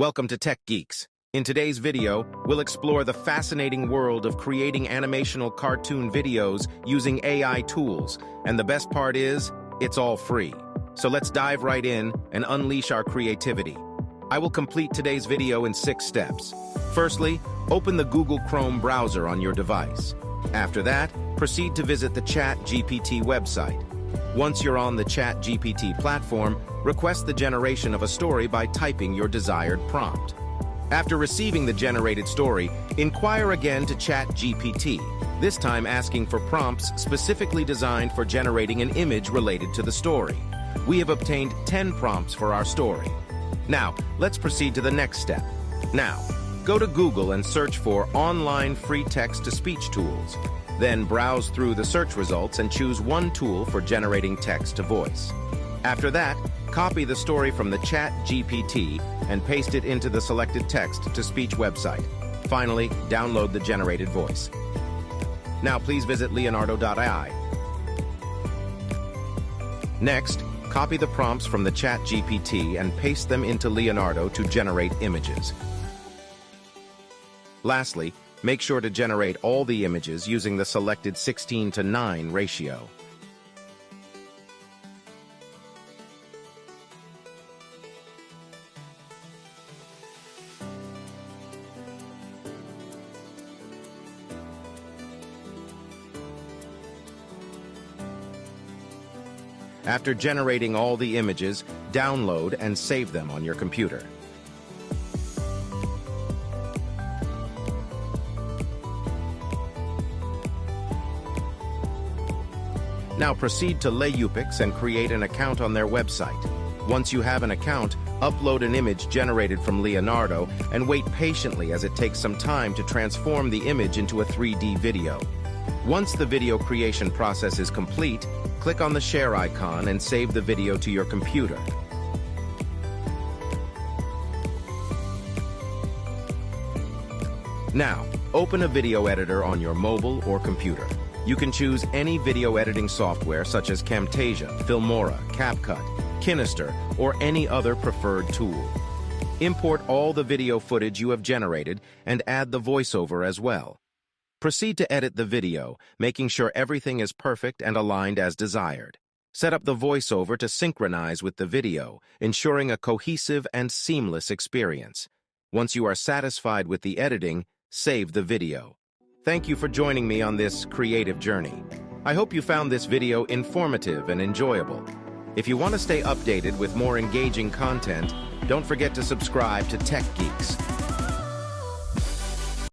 Welcome to Tech Geeks. In today's video, we'll explore the fascinating world of creating animational cartoon videos using AI tools. And the best part is, it's all free. So let's dive right in and unleash our creativity. I will complete today's video in 6 steps. Firstly, open the Google Chrome browser on your device. After that, proceed to visit the Chatgpt website. Once you're on the Chatgpt platform, request the generation of a story by typing your desired prompt. After receiving the generated story, inquire again to Chatgpt, this time asking for prompts specifically designed for generating an image related to the story. We have obtained 10 prompts for our story. Now, let's proceed to the next step. Now, go to Google and search for online free text-to-speech tools. Then browse through the search results and choose one tool for generating text to voice. After that, copy the story from the Chatgpt and paste it into the selected text-to-speech website. Finally, download the generated voice. Now please visit Leonardo.ai. Next, copy the prompts from the Chatgpt and paste them into Leonardo to generate images. Lastly, make sure to generate all the images using the selected 16:9 ratio. After generating all the images, download and save them on your computer. Now proceed to LeiaPix and create an account on their website. Once you have an account, upload an image generated from Leonardo and wait patiently as it takes some time to transform the image into a 3D video. Once the video creation process is complete, click on the share icon and save the video to your computer. Now, open a video editor on your mobile or computer. You can choose any video editing software such as Camtasia, Filmora, CapCut, Kinemaster, or any other preferred tool. Import all the video footage you have generated and add the voiceover as well. Proceed to edit the video, making sure everything is perfect and aligned as desired. Set up the voiceover to synchronize with the video, ensuring a cohesive and seamless experience. Once you are satisfied with the editing, save the video. Thank you for joining me on this creative journey. I hope you found this video informative and enjoyable. If you want to stay updated with more engaging content, don't forget to subscribe to Tech Geeks.